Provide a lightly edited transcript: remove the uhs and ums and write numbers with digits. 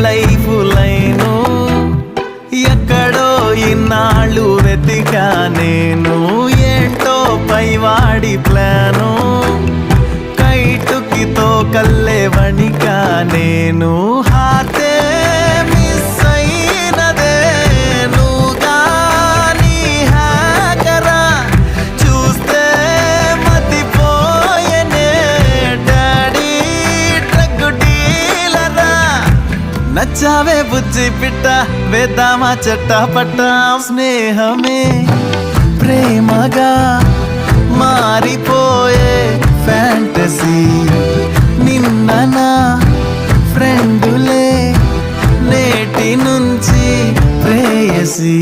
life line ఎక్కడో ఇన్నాళ్ళు వెతికా నేను ఏంటో పైవాడి ప్లాను కైటుకితో కల్లే వణికా నేను హాతే మిస్ అయినదే నువ్వుగా నీ హ్యాకరా చూస్తే మతిపోయనే డాడీ డ్రగ్ డీలరా నచ్చావే బుజ్జి పిట్ట వేద్దామా చట్టపట్ట స్నేహమే ప్రేమగా మారిపోయే ఫ్యాంటసీ నిన్న నా ఫ్రెండులే నేటి నుంచి ప్రేయసీ